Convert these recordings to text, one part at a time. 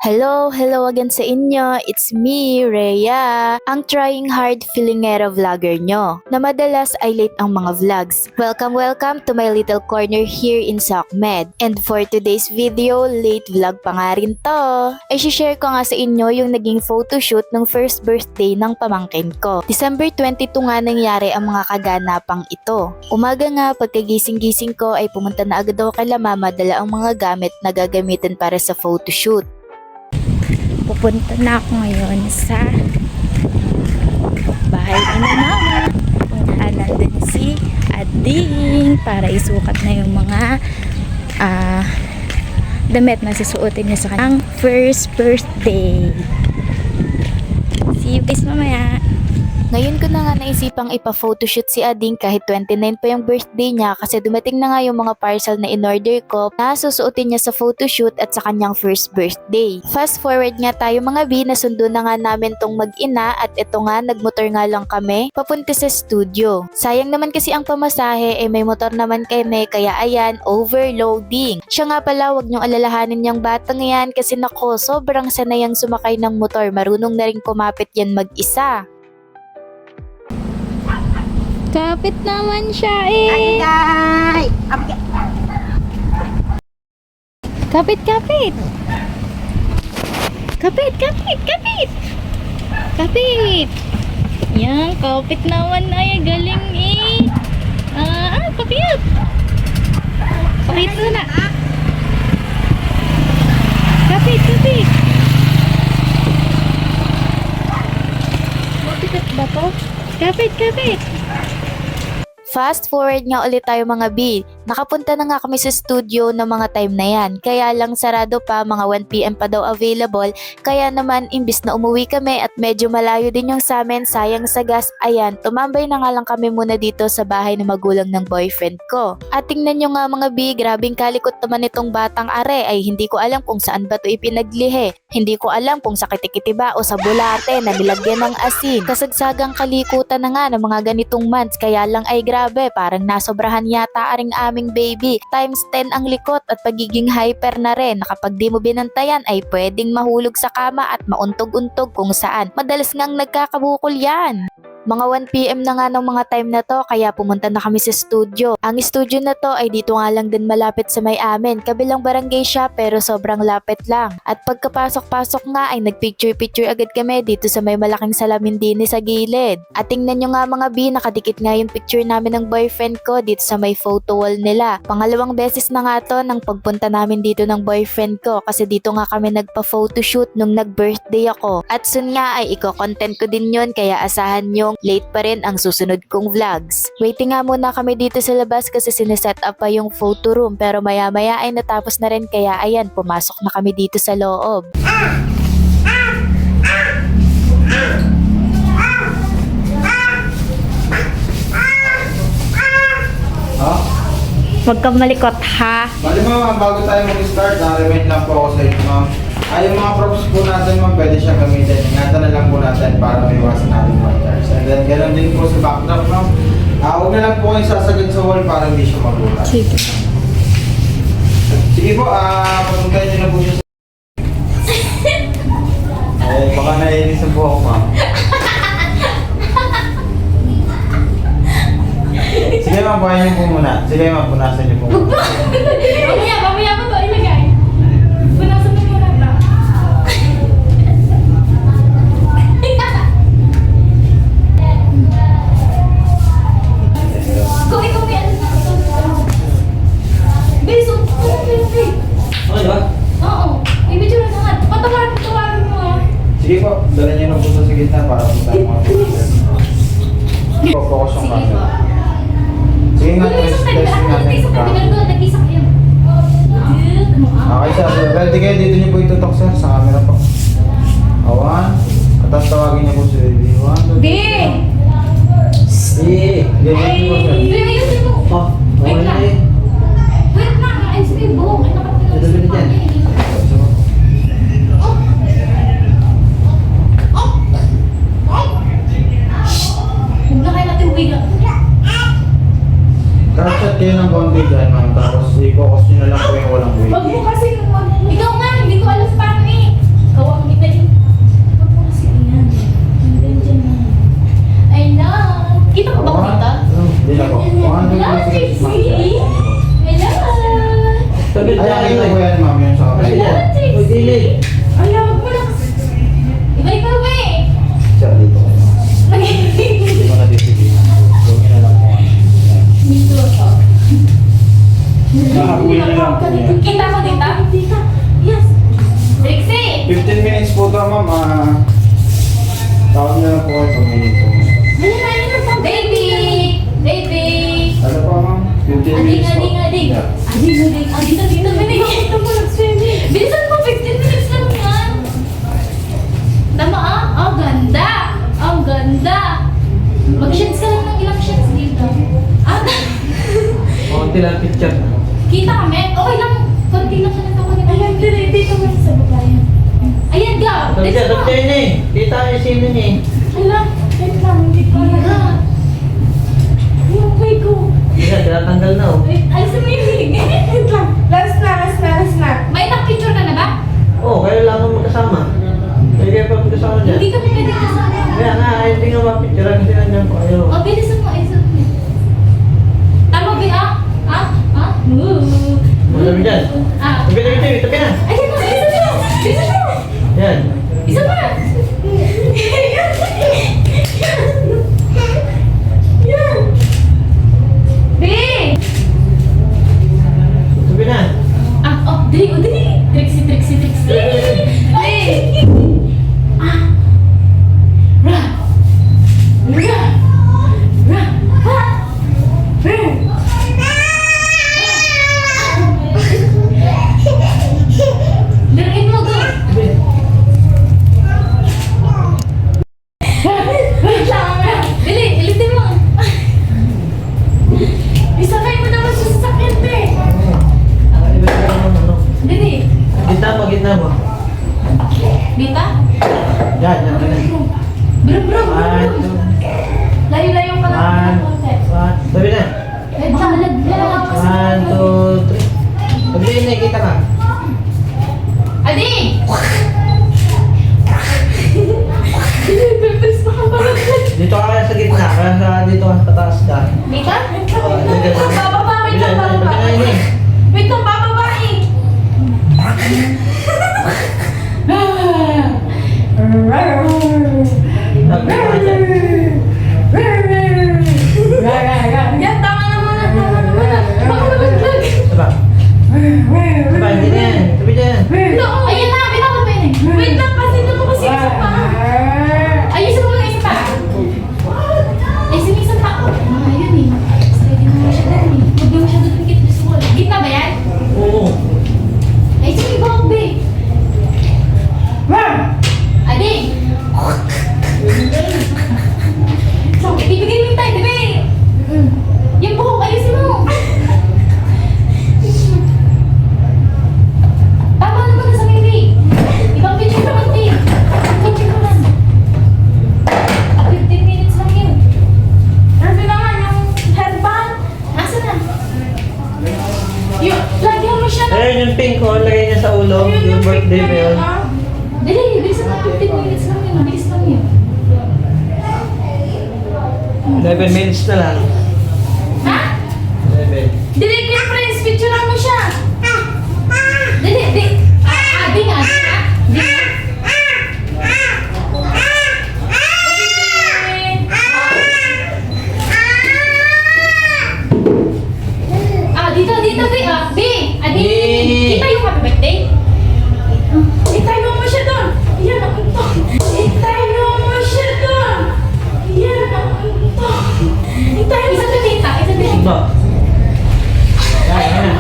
Hello again sa inyo. It's me, Rhea, ang trying hard filingero vlogger nyo, na madalas ay late ang mga vlogs. Welcome to my little corner here in SOCMED. And for today's video, late vlog pa nga rin to. Ay share ko nga sa inyo yung naging photoshoot ng first birthday ng pamangkin ko. December 22 nga nangyari ang mga kaganapang ito. Umaga nga, pagkagising-gising ko ay pumunta na agad ako kay mama dala ang mga gamit na gagamitin para sa photoshoot. Pupunta na ako ngayon sa bahay ni mama. Nandun si Ading para isukat na yung mga damit na susuotin niya sa kanyang first birthday. See you guys mamaya. Ngayon ko na nga naisipang ipa-photoshoot si Ading kahit 29 pa yung birthday niya kasi dumating na nga yung mga parcel na in-order ko na susuotin niya sa photoshoot at sa kanyang first birthday. Fast forward nga tayo mga B, nasundo na nga namin tong mag-ina at ito nga nagmotor nga lang kami papunta sa studio. Sayang naman kasi ang pamasahe may motor naman kami kaya ayan, overloading. Siya nga pala, wag niyong alalahanin yung batang yan kasi nako, sobrang sanayang sumakay ng motor, marunong na rin kumapit yan mag-isa. Kapit naman siya eh. Ay, Kapit. Kapit. Yan, kapit naman ay galing eh. Kapit. Pakita na. Kapit. Mabigat ba to? Kapit. Fast forward nga ulit tayo mga B. Nakapunta na nga kami sa studio ng mga time na yan. Kaya lang sarado pa, mga 1 PM pa daw available. Kaya naman imbis na umuwi kami at medyo malayo din yung sa amin, sayang sa gas, ayan, tumambay na nga lang kami muna dito sa bahay ng magulang ng boyfriend ko. At tingnan nyo nga mga B, grabing kalikot naman itong batang are, ay hindi ko alam kung saan ba ito ipinaglihi. Hindi ko alam kung sa kitikiti ba o sa bulate na nilagyan ng asin. Kasagsagang kalikutan na nga ng mga ganitong months, kaya lang ay grabe, parang nasobrahan yata aring aming baby. Times 10 ang likot at pagiging hyper na rin, na kapag di mo binantayan ay pwedeng mahulog sa kama at mauntog-untog kung saan. Madalas ngang nagkakabukol yan. Mga 1 PM na nga ng mga time na to kaya pumunta na kami sa studio. Ang studio na to ay dito nga lang din malapit sa may amin. Kabilang barangay siya pero sobrang lapit lang. At pagkapasok-pasok nga ay nagpicture-picture agad kami dito sa may malaking salamin din sa gilid. At tingnan nyo nga mga B, nakadikit nga yung picture namin ng boyfriend ko dito sa may photo wall nila. Pangalawang beses na nga to nang pagpunta namin dito ng boyfriend ko kasi dito nga kami nagpa-photoshoot nung nag-birthday ako. At soon nga ay iko-content ko din yun kaya asahan nyo late pa rin ang susunod kong vlogs. Waiting nga muna kami dito sa labas kasi sineset up pa yung photo room pero maya maya ay natapos na rin kaya ayan, pumasok na kami dito sa loob. Huwag kang malikot ha. Bali ma'am, bago tayo mag-start, rewind lang po ako sa inyo ma'am. Yung mga props po natin ma'am, pwede siya gamitin. Ingatan na lang po natin para may iwasan natin pointers. And then ganoon din po sa backdrop ma'am. Huwag na lang po kayo sasagad sa wall para hindi siya magulat. Sige po, papuntahin niyo na po siya sa... Baka naiinis po ako ma'am. Sige ma'am, buhayin niyo po muna. Sige ma'am, punasan niyo po muna. Mamaya mo to ilagay. Punasan mo muna ba? Kung ikaw may ano Beso, Okay ba? Oo. I-video na naman. Patawarin mo ah. Sige po, dala niyo na po sa gitna para punta ang mga picture. Focus yung camera. Sige nga, testing natin yung camera. Okay sir, ready kayo, dito niyo po itutok sir, sa camera po. Awan, at tapos tawagin niyo po si baby. 1, 2, 3. Ganyan niyo po sir. Okay na eh. Wait na, ayos ko yung buhok. Ito din dyan. Huwag na kayo natin uwigan. Crochet kayo ng konti dyan ma'am, tapos i-focus nyo na lang po yung walang weight. Wag mo kasi, ikaw nga, hindi ko alam paano eh. gilid. Ayaw mo na. Ikaw eh. Siya, dito kayo. Hindi mo nadisiplina. Gawin na lang po. Dito to. Nakakuya na lang po niya. Kita ko dito? Dito. Yes. Trixie! 15 minutes po ito, ma'am. Tawag na lang po kayo pag may po. Baby! Baby! Ano po, ma'am? 15 minutes po. Ading. Yeah. Dito. Ito mo nag-swimming. Bilisan mo, 15 minutes lang yan. Tama ah? Ang ganda! Ang ganda! Mag-shots ka lang ng ilang shots dito. Ah, Konti lang picture. kita kami? Okay lang. Konti lang siya natawa ni Ayan, dito mo sa babayan. Ayan, go! Sabi Let's siya, go! sabi niya eh. Kita niya sino niya eh. Alam, wait lang, hindi ko na. Yung way ko. Hindi siya, tinatanggal na oh. Wait, alisin mo yung wig. Wait lang. Last na. May picture ka na ba? Oo, kayo lang ang magkasama. Kaya kayo pa magkasama dyan. Hindi kami pwede kasama. Kaya nga, hindi nga mapicture kasi nandiyan po kayo. O, bilisan mo. Tama ba ah? Sabi dyan. Ah. Tabi na. Ayun mo, bilisan mo. Yan. Isa pa. Yan. Be! Sabi na. Dali. Trixie. Be! Laruin mo, go! Dali, ilitin mo. Isakay mo naman sa sasakyan, be. Dali. Gitna mo. Dita? Yan. Bro. Layo-layo ka lang. Sabi na. Wait lang, laglag. 1, 2, 3. Sabi na, kita ka. Adi! Pepes pa ka parang. Dito ka kaya sa gitna, kaya sa dito ka pataas ka. Dita? Bababa. Wait lang, bababa. Wait lang, bababa eh. Yan, tama naman na. Baka malaglag. Diba? Diba, hindi na yan. Sabi dyan. No, ayun na, bitawan mo yun eh. Wait lang, kasi ito mo kasi isa pa. Ayusin mo lang isa pa. Ayusin mo isa pa. Ayun eh. Pwede mo siya doon eh. Huwag mo siya doon yung gitna sa wall. Gitna ba yan? Oo. Ayusin mo yung bawang be. Adi! So, ibigay mo yung tayo, di ba eh? Yung buhok, ayusin mo. Tama naman na sa baby. Ibang picture naman, babe. Picture naman. 15 minutes lang yun. Grabe naman, yung headband. Asa na? Lagyan mo siya ng... Ayun yung pink ko, lagay niya sa ulo. Yung birthday ba yun? Dali, bilisan mo. 15 minutes lang yun. Bilis lang yun. 11 minutes na lang. Ha? 11. Dali, Kuya Prince, picturean mo siya. Dali, di. Di nga. Dito, B. Adi, kita yung happy birthday. Itayo mo siya doon. Yan ang ito. Itayo mo siya doon. Yan ang ito. Itayo mo sa tita. Isa din. Ba? Yan.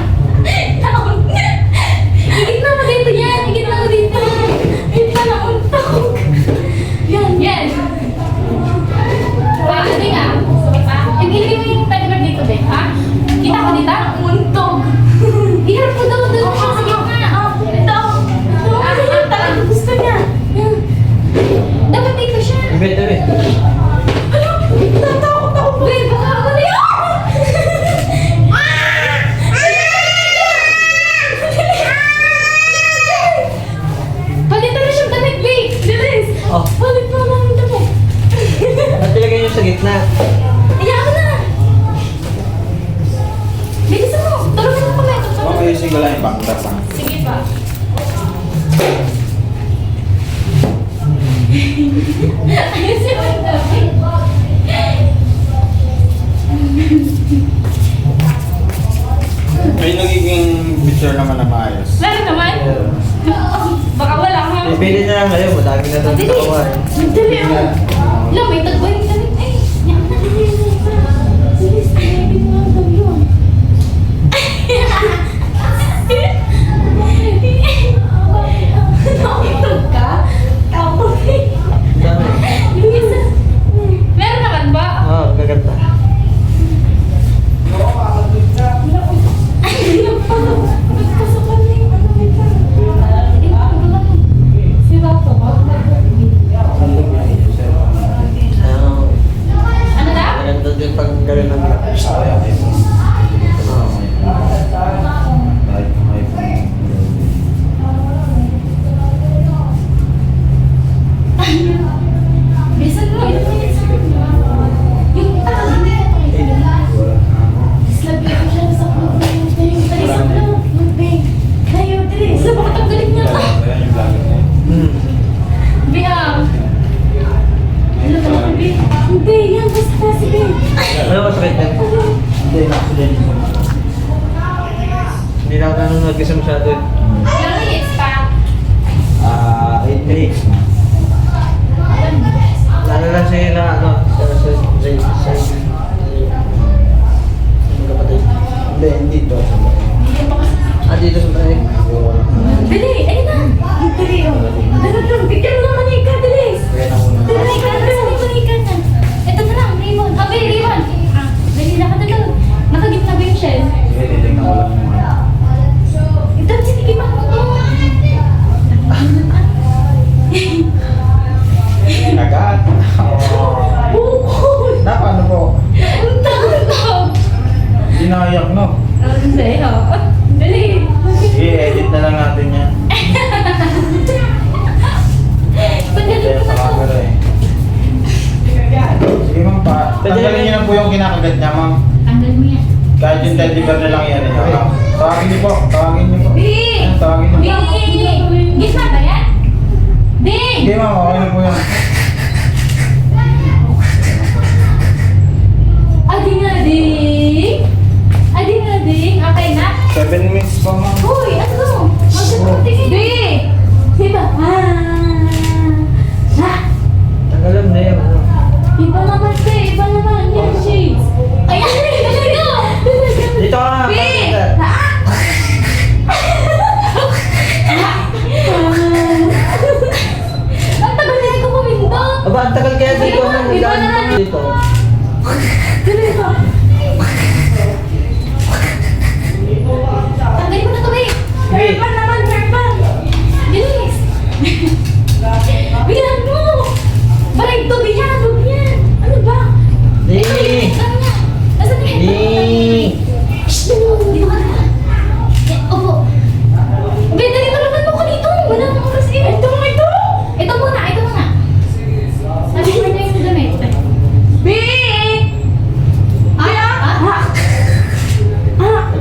Higit na mo dito yan. Higit na mo dito. Kita na untog. Yan. Adi nga. Ibigay mo yung happy birthday ko, Ben. Ha? Kita ko dito. Untog. Iharap ko daw doon siya sa gitna. Ito. Talagang gusto niya. Dapat dito siya. Tabi. Ano? Natakot ako ba? Wait, baka ako na yun! Palitan na siyang damit, babe! Bilis! Oh. Palit mo lang yung damit. At ilagay niyo sa gitna. Ayaw na! Bilisan mo! Tulungan mo kami. Okay, sige lang yung backdrop. Sige pa. Ayun si Mandabi. May nagiging picture naman na maayos. Meron naman. Baka wala ha. Bibili na lang ngayon, madami na doon sa Dali. kawan. Dali oh. Alam, may tagboy ka rin. Ay, yan na. Bilis, ay, binawag yun. Nakitog ka? Tapos eh. Dami. Bilis. Meron naman ba? Oo, gaganda. Ay, hindi na pala. Nagpasakan na yung ano nito. Si Rato ba? Ano na? Maganda din pag gawin ng graphics. Bisan mo, ito na yung sabi mo. Yung hindi ka tayo. Dislabay ko siya sa mga yung talisap na. Yung bang. Kayo, dili. Sa bakit ang galing niya ka? Biang. Ano ba naman, Bing? Hindi, yan. Basta si Bing. Ano ba sakit yan? Hindi, na-accident ko. Hindi na ako nanonood kasi masyado eh. Ilang minutes pa? 8 minutes na. Lalo lang siya na ano, sa kapatid. Hindi, hindi to. Hindi pa kasi. Dito sa tayo. Dali, ayun na. Dali, oh. Dali, bigyan mo ng manika, dali. Kaya na muna. Dali, ka na, manika na. Ito na lang, Raymond. Abe, Raymond. Dali na ka na lang. Nakagip na ba yung shell? Sige, titignan ko lang yung ano. Ito, sinigiman mo to. Agad. Bukol. Dapat ano po? Ang tawag. Dinayak no? Ang sayo. Dali. Sige, edit na lang natin yan. Pagdating Kaya ko sa na to. camera eh. Sige ma'am pa. Tanggalin niyo na po yung kinakagat niya ma'am. Tanggal mo yan. Kahit yung teddy bear na lang yan. Eh. Ma'am. Tawagin niyo po. Tawagin niyo po. Bing! Ayan, tawagin niyo po. Bing! Gitna ba yan? Bing! Sige ma'am, okay na po yan. Adi nga, ding! Adi nga, ding! Okay na? 7 minutes pa ma'am. Uy, ano? Magsasatingin. Bing! Diba? Tanggalan na yan. Ano. Iba naman siya, iba naman. Yan, shades. Ayan, talaga! Dito ka nga. Bing! Ang tagal na ko pumindot. Aba, ang tagal kaya dito. Iba naman. Dito. Dali ba? Tanggalin mo na to, Bing! Herban naman, herban! Bilis! Bilan mo! Barag to, biyan! Huwag yan! Ano ba? Ding! Ano nga? Nasaan na yan? Ding! Shh! Dito ka na! Opo! Be, dali talaman mo ko dito! Wala nang oras eh! Ito! Ito! Ito muna! Ito muna! Sabi ko niya yung damit. Bing! Ay,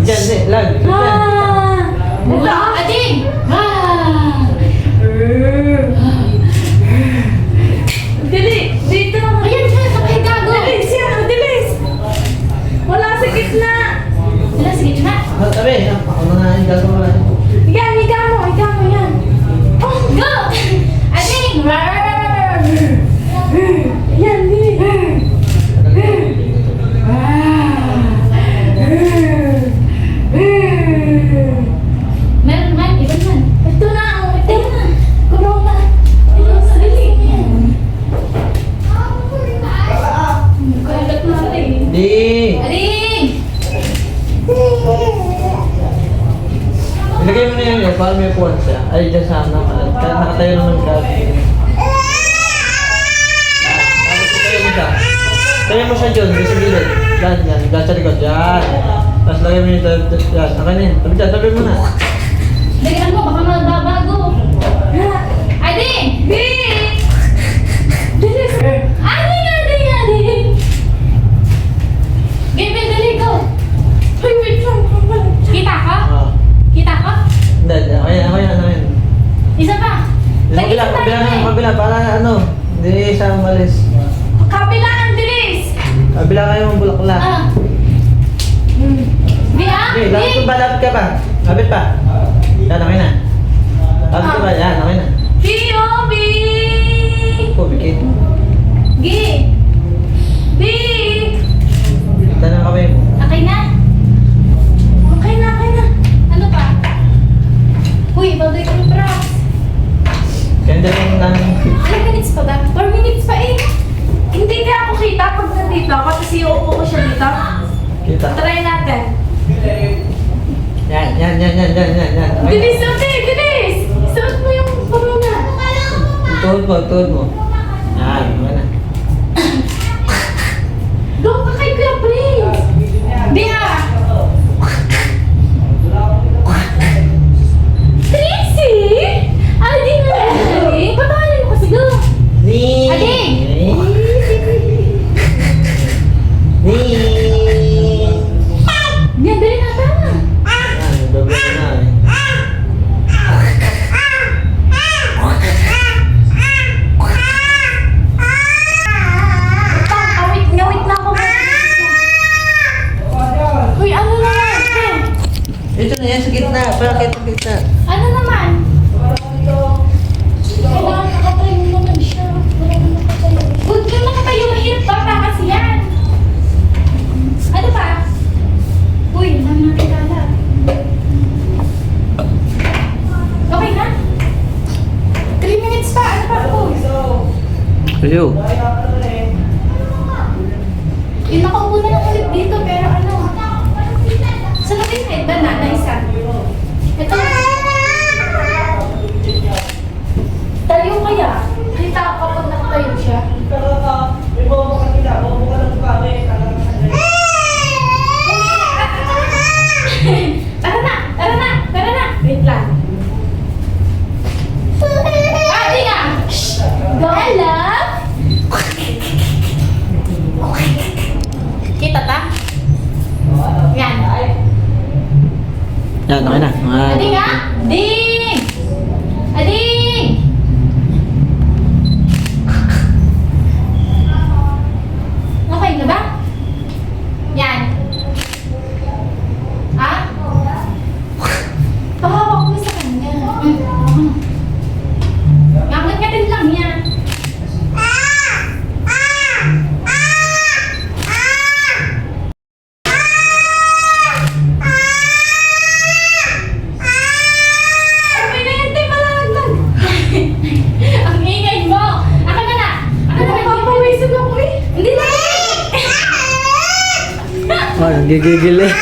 Diyan, di. Lag. Ito! Ading! Dili! Dito! Ayan siya! Sakay gago! Dilis yan! Dilis! Wala sa gitna! Wala sa gitna? Sabi, ako na nga yung gagawin natin. Yan! Higa mo! Higa mo yan! Oh! Go! Ading! Yan! Dili! Meron man, iba man. Ito na, ito na. Kumaw na. Dali. Kalat na rin. Ding! Aling! Ilagay mo na yun para may puwan siya. Ay, dyan sa ano. Kahit nakatayo naman ka. Tapos itayo mo siya. Tayo mo siya dyan, sa gilid. Yan, yan. Yan sa likod. Yan. Tapos lagay mo yung yan. Okay na yun. Tabi dyan, tabi mo na. Dalihan mo, baka magbabago. Aling! Bing! Aling, aling, aling! Game, dali, go! Ay, wait lang. Kita ka? Ah. Kita ka? Hindi, hindi. Okay, okay, okay. Isang Kabila, para ano, hindi siya umalis. Kabila ang bilis! Kabila kayo ng bulaklak. Bi Okay, lapit ka pa. Lapit pa. Yan, okay na. Lapit ka pa, yan, okay na. B.O.B. Pumikit. Gi! B! Tanong kamay mo. Okay na? Okay na. Ano pa? Uy, bagoy kami props. Ganda yung namin. Ilang minutes pa ba? 4 minutes pa eh. Hindi ka ako kita pag nandito ako kasi uupo ko siya dito. Kita. Try natin. Yan. Bilis, okay, bilis! Suot mo yung corona. Tuhod mo. Yan, okay na. Go ka kay Kuya Prince! Bia! Tracy! Adi na rin! Patawanan mo kasi go! Ading! Yan, dali na tama! Ngawit na ako. Uy, ano naman? Ito na yan sa gitna, para kita. Ano naman? Kailangan nakatayo naman siya. Huwag kang nakatayo, mahirap bata kasi yan. Ano pa? Uy, dami natin kala. Okay na? 3 minutes pa, ano pa po? Ayo. Yung nakaupo na lang ulit dito, pero ano? Sa natin na na isa. Ito. Tayo kaya? Kita ako kapag nakatayo siya. Tara na. Wait lang. Di nga! Shh! Hello? Kita ta? Yan. Yan, okay na. Ading nga! Ding! Ading! Okay na ba? Yan. Ha? Pahawak mo sa kanya. Ngangat-ngatin lang yan. Okay na yan, te, malalaglag. Ang ingay mo. Ako na. Papawisan ako eh. Hindi na. Oh, gigigil eh.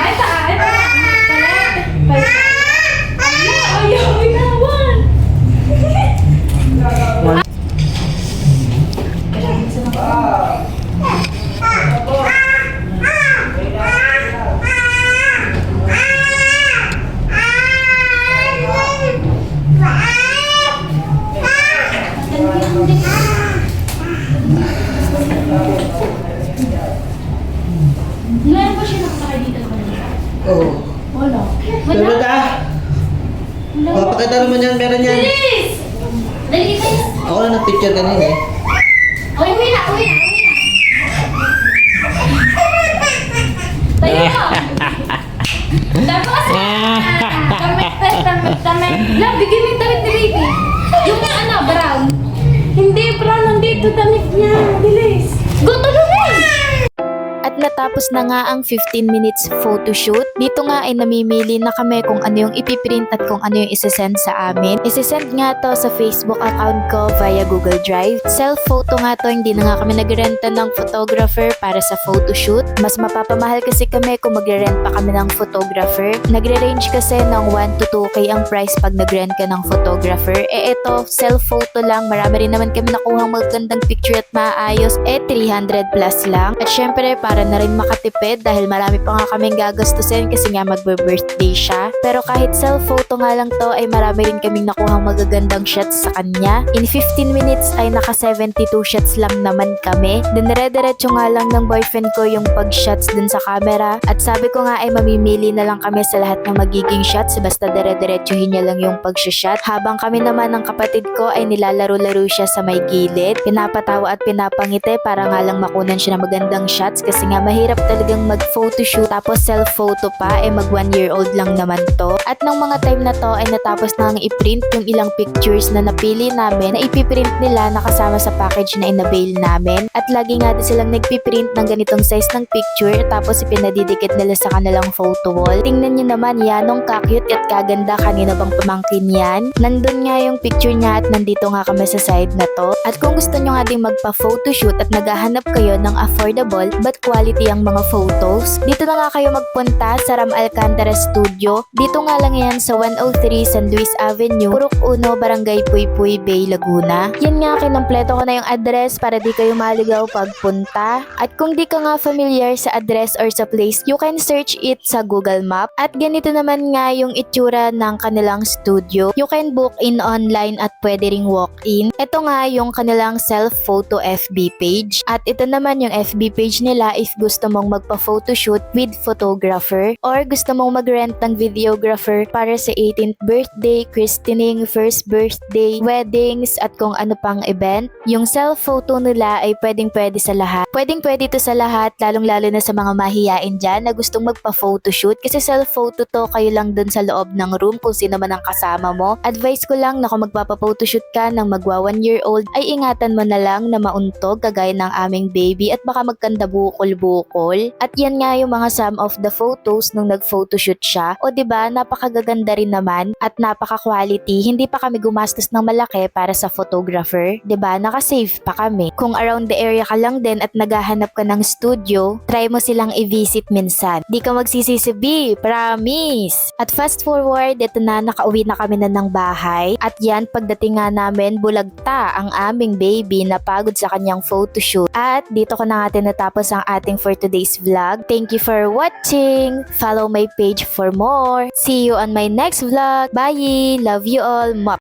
Ito na. Palit. Ayaw, binawan. Ngayon ba siya nakasakay dito kanina? Oo. Wala. Pero da. Papakita naman yan, meron yan. Bilis! Dali tayo. Ako na nag-picture kanina eh. Uwi na. Tayo mo. Tapos, damit. Lang, bigyan mo yung damit ni baby. Yung ano, brown. Hindi, brown. Nandito damit niya. Bilis. Go, tulungan! At natapos na nga ang 15 minutes photoshoot. Dito nga ay namimili na kami kung ano yung ipiprint at kung ano yung isesend sa amin. Isesend nga to sa Facebook account ko via Google Drive. Self-photo nga to, hindi na nga kami nagrenta ng photographer para sa photoshoot. Mas mapapamahal kasi kami kung magre-rent pa kami ng photographer. Nagre-range kasi ng 1 to 2K ang price pag nag-rent ka ng photographer. Eto, self-photo lang. Marami rin naman kami nakuhang magandang picture at maayos. 300 plus lang. At syempre, para na rin makatipid dahil marami pa nga kaming gagastusin kasi nga magbe-birthday siya. Pero kahit self photo nga lang to ay marami rin kaming nakuhang magagandang shots sa kanya. In 15 minutes ay naka 72 shots lang naman kami. Dinire-diretso nga lang ng boyfriend ko yung pag-shots dun sa camera at sabi ko nga ay mamimili na lang kami sa lahat ng magiging shots basta dire-diretsuhin niya lang yung pag-shot. Habang kami naman ng kapatid ko ay nilalaro-laro siya sa may gilid. Pinapatawa at pinapangiti para nga lang makunan siya ng magandang shots kasi nga mahirap talagang mag-photoshoot tapos self-photo pa mag 1 year old lang naman to. At nung mga time na to ay natapos na ang i-print yung ilang pictures na napili namin na ipiprint nila nakasama sa package na inavail namin. At lagi nga din silang nagpiprint ng ganitong size ng picture tapos ipinadidikit nila sa kanilang photo wall. Tingnan nyo naman yan, nung kakute at kaganda, kanina bang pamangkin yan? Nandun nga yung picture niya at nandito nga kami sa side na to. At kung gusto nyo nga din magpa-photoshoot at naghahanap kayo ng affordable but quality ang mga photos, dito na nga kayo magpunta sa Ram Alcantara Studio. Dito nga lang yan sa 103 San Luis Avenue, Purok 1, Barangay Puypuy Bay, Laguna. Yan nga, kinompleto ko na yung address para di kayo maligaw pagpunta. At kung di ka nga familiar sa address or sa place, you can search it sa Google Map. At ganito naman nga yung itsura ng kanilang studio. You can book in online at pwede ring walk-in. Ito nga yung kanilang self-photo FB page. At ito naman yung FB page nila if gusto mong magpa-photoshoot with photographer or gusto mong mag-rent ng videographer para sa 18th birthday, christening, first birthday, weddings at kung ano pang event. Yung self-photo nila ay pwedeng-pwede sa lahat. Pwedeng-pwede to sa lahat, lalong-lalo na sa mga mahiyain dyan na gustong magpa-photoshoot kasi self-photo to kayo lang dun sa loob ng room kung sino man ang kasama mo. Advice ko lang na kung magpapa-photoshoot ka ng magwa 1 year old ay ingatan mo na lang na mauntog kagaya ng aming baby at baka magkanda bukol-bukol. At yan nga yung mga some of the photos nung nag-photoshoot siya. O diba, napakagaganda rin naman at napaka-quality. Hindi pa kami gumastos ng malaki para sa photographer. Diba, nakasave pa kami. Kung around the area ka lang din at naghahanap ka ng studio, try mo silang i-visit minsan. Di ka magsisisi, B, promise! At fast forward, ito na, nakauwi na kami na ng bahay. At yan, pagdating nga namin, bulagta ang aming baby na pagod sa kanyang photoshoot. At dito ko na nga tinatapos ang ating for today's vlog. Thank you for watching! Follow my page for more. See you on my next vlog. Bye! Love you all! Mwah!